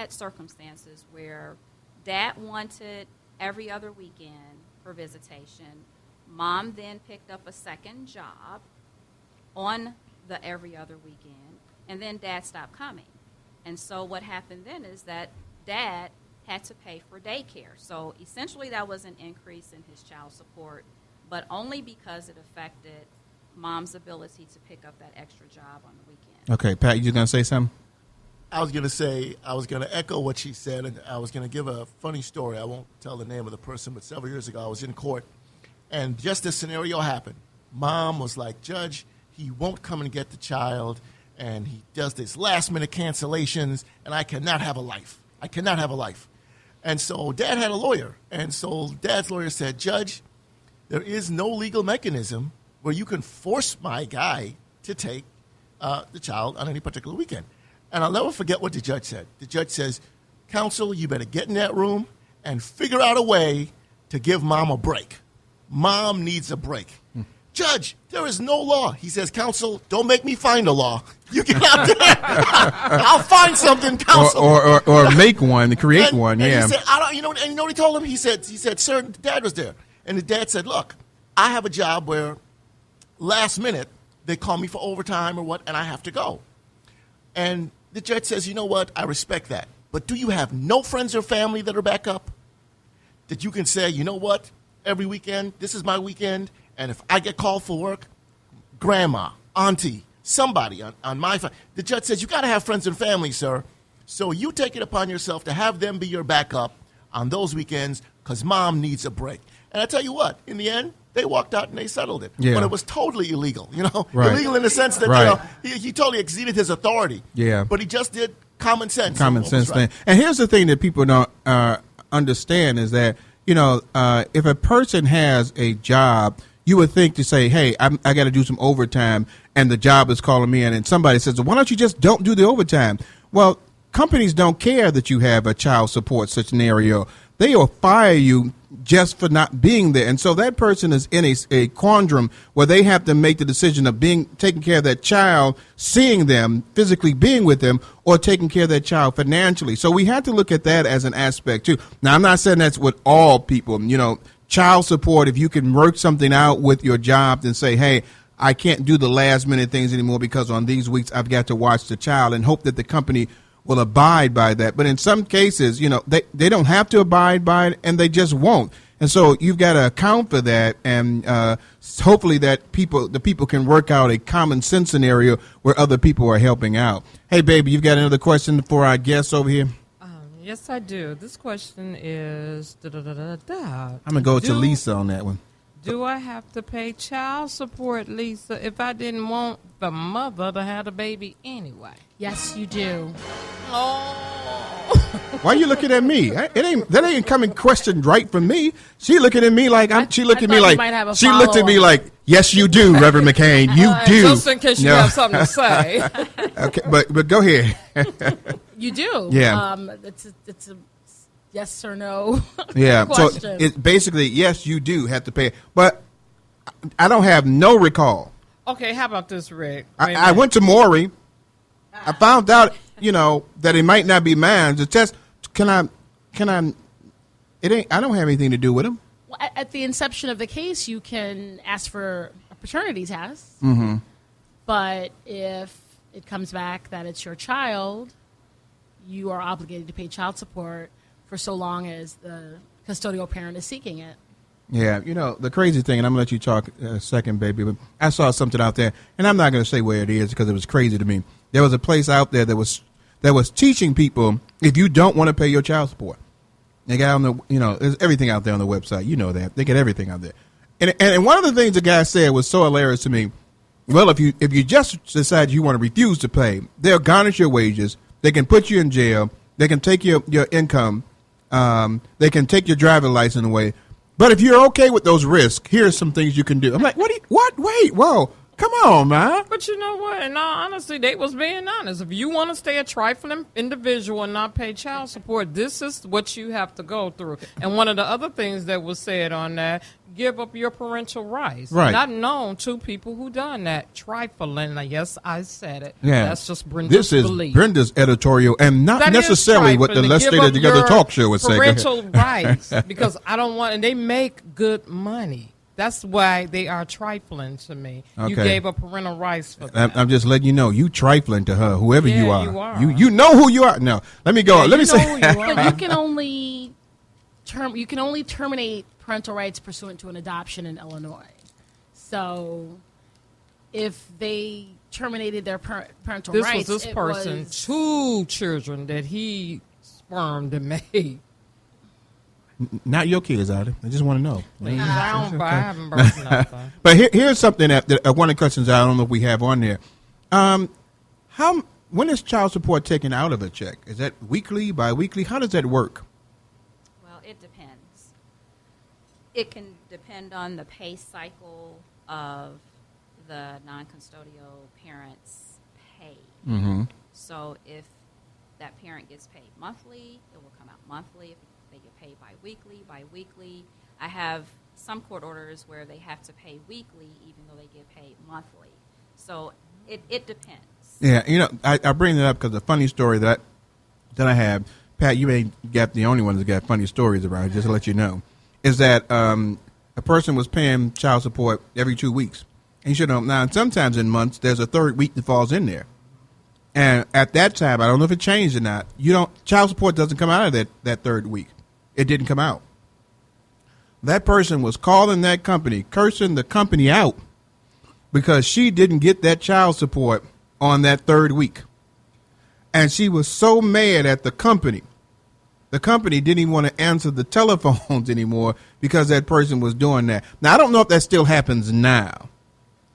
had circumstances where dad wanted every other weekend for visitation. Mom then picked up a second job on the every other weekend, and then dad stopped coming. And so what happened then is that dad had to pay for daycare. So essentially that was an increase in his child support, but only because it affected mom's ability to pick up that extra job on the weekend. Okay, Pat, you going to say something? I was going to echo what she said, and I was going to give a funny story. I won't tell the name of the person, but several years ago I was in court, and just this scenario happened. Mom was like, Judge, he won't come and get the child, and he does this last-minute cancellations, and I cannot have a life. I cannot have a life. And so Dad had a lawyer, and so Dad's lawyer said, Judge, there is no legal mechanism where you can force my guy to take the child on any particular weekend. And I'll never forget what the judge said. The judge says, Counsel, you better get in that room and figure out a way to give Mom a break. Mom needs a break. Judge, there is no law. He says, Counsel, don't make me find a law. You get out there. I'll find something, Counsel. Or make one, create one, and yeah. He said, you know what he told him? He said, Sir, Dad was there. And the dad said, look, I have a job where last minute they call me for overtime or what, and I have to go. And the judge says, you know what, I respect that. But do you have no friends or family that are back up that you can say, you know what, every weekend, this is my weekend, and if I get called for work, grandma, auntie, somebody on my family. The judge says, you got to have friends and family, sir. So you take it upon yourself to have them be your backup on those weekends because Mom needs a break. And I tell you what, in the end, they walked out and they settled it. Yeah. But it was totally illegal, Right. Illegal in the sense that, he totally exceeded his authority. Yeah. But he just did common sense. Common sense thing. And here's the thing that people don't understand is that, if a person has a job, you would think to say, hey, I got to do some overtime, and the job is calling me in, and somebody says, well, why don't you just don't do the overtime? Well, companies don't care that you have a child support scenario. They will fire you just for not being there. And so that person is in a quandrum where they have to make the decision of taking care of that child, seeing them, physically being with them, or taking care of that child financially. So we have to look at that as an aspect too. Now, I'm not saying that's with all people. Child support, if you can work something out with your job and say, hey, I can't do the last minute things anymore because on these weeks I've got to watch the child, and hope that the company will abide by that. But in some cases, they don't have to abide by it, and they just won't. And so you've got to account for that, and hopefully that the people can work out a common sense scenario where other people are helping out. Hey, baby, you've got another question for our guests over here? Yes, I do. This question is, I'm going to go to Lisa on that one. Do I have to pay child support, Lisa, if I didn't want the mother to have the baby anyway? Yes, you do. Oh. Why are you looking at me? That ain't coming questioned right from me. She looking at me like she looked at me like yes, you do, Reverend McCain. You do. Just in case you have something to say. Okay, but go ahead. You do. Yeah. It's a yes or no. Yeah. question. So it's basically yes, you do have to pay, but I don't have no recall. Okay, how about this, Rick? I went to Maury. I found out, that it might not be mine. The test, I don't have anything to do with him. Well, at the inception of the case, you can ask for a paternity test. Mm-hmm. But if it comes back that it's your child, you are obligated to pay child support for so long as the custodial parent is seeking it. Yeah, the crazy thing, and I'm going to let you talk a second, baby, but I saw something out there, and I'm not going to say where it is because it was crazy to me. There was a place out there that was teaching people if you don't want to pay your child support. They got on there's everything out there on the website. You know that. They get everything out there. And one of the things the guy said was so hilarious to me. Well, if you just decide you want to refuse to pay, they'll garnish your wages. They can put you in jail. They can take your income. They can take your driving license away. But if you're okay with those risks, here's some things you can do. I'm like, what? Wait, whoa. Come on, man. But you know what? In all honesty, they was being honest. If you want to stay a trifling individual and not pay child support, this is what you have to go through. And one of the other things that was said on that, give up your parental rights. Right. And I've known two people who done that. Trifling. Yes, I said it. Yeah. That's just Brenda's This is belief. Brenda's editorial, and not That is necessarily what the trifling. Let's Give Stay up Together your talk show would say. Go ahead. Parental rights, because I don't want, and they make good money. That's why they are trifling to me. You Okay. gave up parental rights for that. I'm just letting you know, you trifling to her, whoever Yeah, you are. you are. You know who you are. No, let me go. Yeah, Let me you know say. who you are. But you can only terminate parental rights pursuant to an adoption in Illinois. So, if they terminated their parental This rights, was this it person, was- 2 children that he spermed and made. Not your kids, Ada. I just want to know. I haven't birthed nothing. But here's something that one of the questions I don't know if we have on there. When is child support taken out of a check? Is that weekly, bi-weekly? How does that work? Well, it depends. It can depend on the pay cycle of the non-custodial parent's pay. Mm-hmm. So if that parent gets paid monthly, it will come out monthly. If they get paid bi-weekly. I have some court orders where they have to pay weekly even though they get paid monthly. So it depends. Yeah, I bring that up because the funny story that I have, Pat, you ain't got the only one that's got funny stories around here, just to let you know, is that a person was paying child support every 2 weeks. And you should know, now sometimes in months, there's a third week that falls in there. And at that time, I don't know if it changed or not, child support doesn't come out of that third week. It didn't come out. That person was calling that company, cursing the company out because she didn't get that child support on that third week. And she was so mad at the company. The company didn't even want to answer the telephones anymore because that person was doing that. Now, I don't know if that still happens now,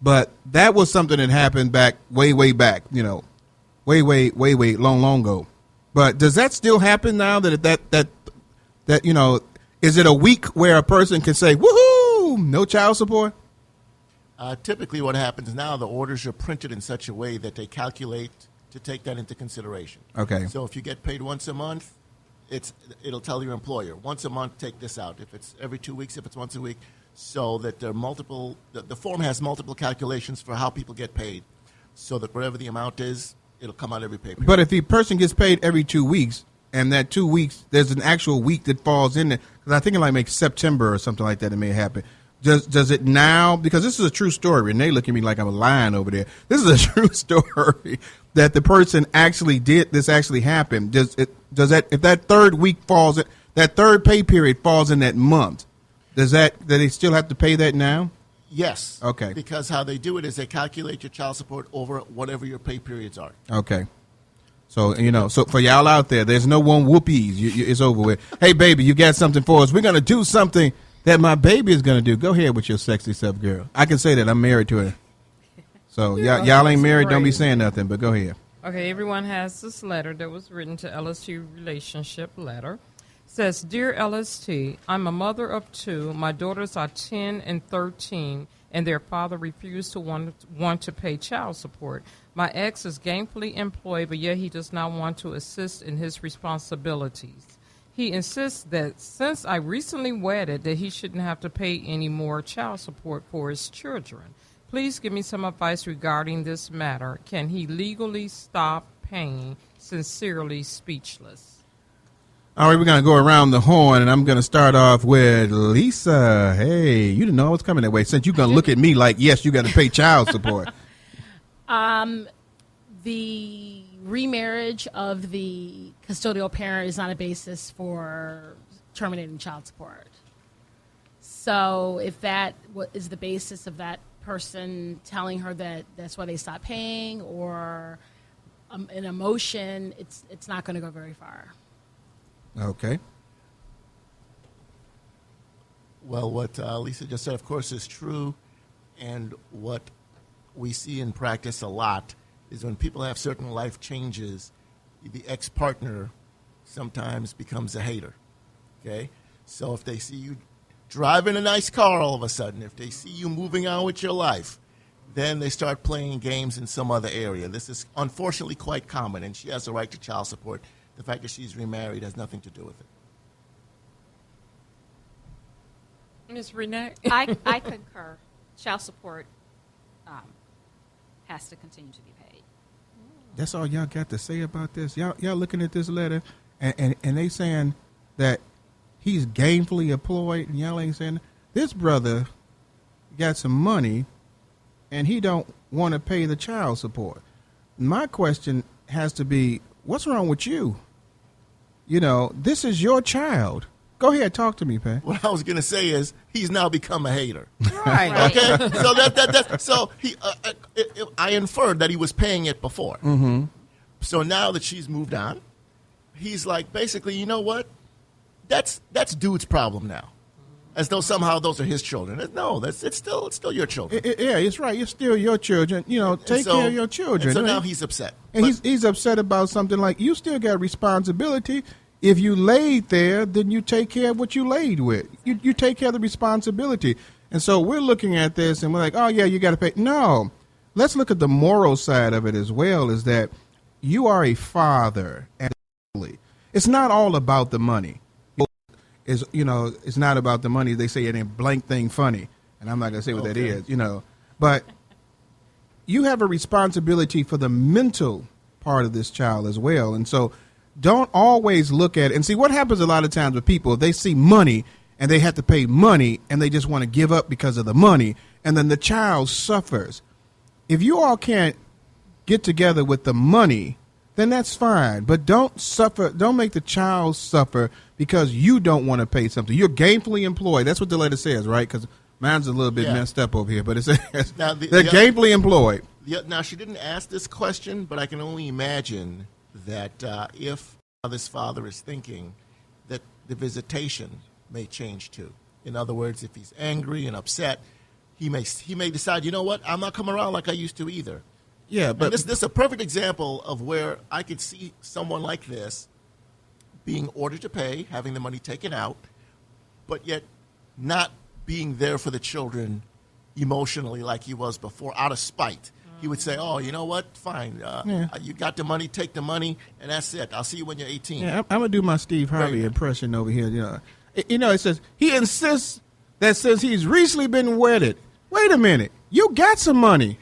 but that was something that happened back, way back, way long ago. But does that still happen now that is it a week where a person can say, woohoo, no child support? Typically what happens now, the orders are printed in such a way that they calculate to take that into consideration. Okay. So if you get paid once a month, it'll tell your employer, once a month, take this out. If it's every 2 weeks, if it's once a week, so that there are multiple, the form has multiple calculations for how people get paid, so that whatever the amount is, it'll come out every pay period. But if the person gets paid every 2 weeks, and that 2 weeks, there's an actual week that falls in there, because I think it like makes September or something like that, it may happen. Does it now, because this is a true story, Renee look at me like I'm lying over there. This is a true story that the person actually did, this actually happened. Does that, if that third week falls, that third pay period falls in that month, do they still have to pay that now? Yes. Okay. Because how they do it is they calculate your child support over whatever your pay periods are. Okay. So, so for y'all out there, there's no one whoopies. It's over with. Hey, baby, you got something for us. We're going to do something that my baby is going to do. Go ahead with your sexy self, girl. I can say that. I'm married to her. So y'all ain't married. Don't be saying nothing, but go ahead. Okay, everyone has this letter that was written to LST relationship letter. It says, Dear LST, I'm a mother of 2. My daughters are 10 and 13, and their father refused to want to pay child support. My ex is gainfully employed, but yet he does not want to assist in his responsibilities. He insists that since I recently wedded, that he shouldn't have to pay any more child support for his children. Please give me some advice regarding this matter. Can he legally stop paying? Sincerely, Speechless. All right, we're going to go around the horn, and I'm going to start off with Lisa. Hey, you didn't know I was coming that way. Since you're going to look at me like, yes, you got to pay child support. The remarriage of the custodial parent is not a basis for terminating child support. So if that is the basis of that person telling her that that's why they stopped paying, or an emotion, it's not going to go very far. Okay. Well, what Lisa just said, of course, is true. And what we see in practice a lot is when people have certain life changes, the ex-partner sometimes becomes a hater. Okay? So if they see you driving a nice car all of a sudden, if they see you moving on with your life, then they start playing games in some other area. This is unfortunately quite common, and she has a right to child support. The fact that she's remarried has nothing to do with it. Ms. Renee? I concur. Child support has to continue to be paid. That's all y'all got to say about this. Y'all looking at this letter, and they saying that he's gainfully employed, and y'all ain't saying this brother got some money, and he don't want to pay the child support. My question has to be, what's wrong with you? You know, this is your child. Go ahead, talk to me, Pat. What I was going to say is he's now become a hater. Right. Okay, so I inferred that he was paying it before. Mm-hmm. So now that she's moved on, he's like, basically, you know what? That's dude's problem now, as though somehow those are his children. No, it's still your children. Yeah, it's right. It's still your children. You know, take care of your children. And so right? now he's upset. And he's upset about something like you still got responsibility. If you laid there, then you take care of what you laid with. You take care of the responsibility. And so we're looking at this and we're like, oh, yeah, you got to pay. No, let's look at the moral side of it as well, is that you are a father. And it's not all about the money. It's not about the money. They say it ain't blank thing funny. And I'm not going to say what that is, But you have a responsibility for the mental part of this child as well. And so don't always look at it. And see, what happens a lot of times with people, they see money and they have to pay money and they just want to give up because of the money. And then the child suffers. If you all can't get together with the money, then that's fine. But don't make the child suffer because you don't want to pay something. You're gainfully employed. That's what the letter says, right? Because mine's a little bit messed up over here. But it says they're gainfully employed. Now, she didn't ask this question, but I can only imagine that if this father is thinking that the visitation may change too. In other words, if he's angry and upset, he may decide, you know what, I'm not coming around like I used to either. Yeah, but this is a perfect example of where I could see someone like this being ordered to pay, having the money taken out, but yet not being there for the children emotionally like he was before, out of spite. He would say, oh, you know what? Fine. You got the money, take the money, and that's it. I'll see you when you're 18. Yeah, I'm going to do my Steve Harvey impression over here. It says, he insists that since he's recently been wedded, wait a minute, you got some money.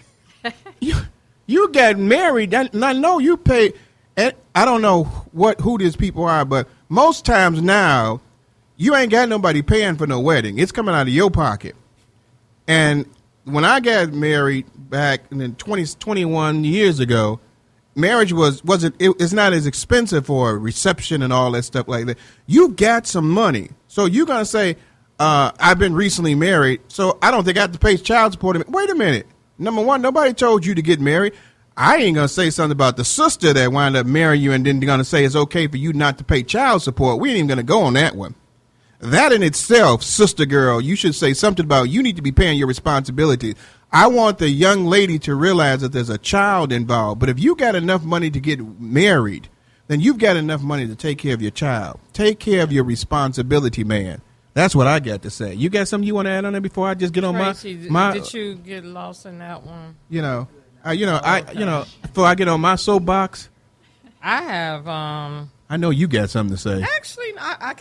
You got married. And I know you pay. I don't know who these people are, but most times now, you ain't got nobody paying for no wedding. It's coming out of your pocket. And when I got married back in 21 years ago, marriage it's not as expensive for a reception and all that stuff like that. You got some money. So you're going to say, I've been recently married, so I don't think I have to pay child support. Wait a minute. Number one, nobody told you to get married. I ain't going to say something about the sister that wound up marrying you and then going to say it's okay for you not to pay child support. We ain't even going to go on that one. That in itself, sister girl, you should say something about you need to be paying your responsibilities. I want the young lady to realize that there's a child involved. But if you got enough money to get married, then you've got enough money to take care of your child. Take care of your responsibility, man. That's what I got to say. You got something you want to add on there before I just get on Tracy, my did you get lost in that one? Before I get on my soapbox, I have. I know you got something to say. Actually, I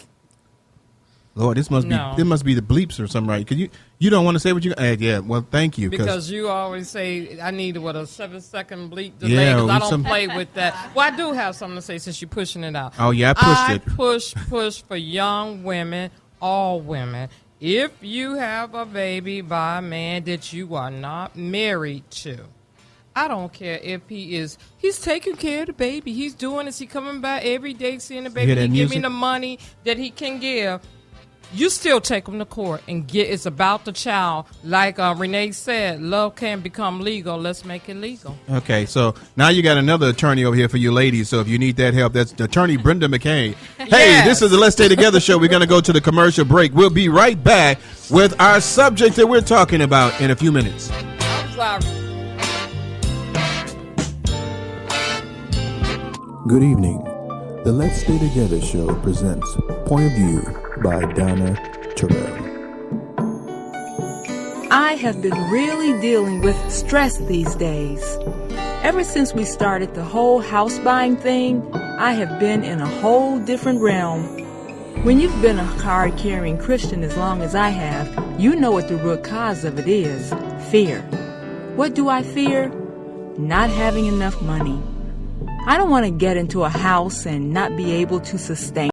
Lord, this must be the bleeps or something, right? Because you don't want to say what you. Yeah, well, thank you. Because you always say I need a 7-second bleep delay because I don't play with that. Well, I do have something to say since you're pushing it out. Oh yeah, I pushed it. Push for young women, all women. If you have a baby by a man that you are not married to, I don't care if he's taking care of the baby. He's doing this. He coming by every day seeing the baby. He giving the money that he can give. You still take them to court and it's about the child. Like Renee said, love can become legal. Let's make it legal. Okay, so now you got another attorney over here for you ladies. So if you need that help, that's attorney Brenda McCain. Hey, This is the Let's Stay Together show. We're going to go to the commercial break. We'll be right back with our subject that we're talking about in a few minutes. I'm sorry. Good evening. The Let's Stay Together show presents Point of View by Donna Terrell. I have been really dealing with stress these days. Ever since we started the whole house buying thing, I have been in a whole different realm. When you've been a card-carrying Christian as long as I have, you know what the root cause of it is: fear. What do I fear? Not having enough money. I don't want to get into a house and not be able to sustain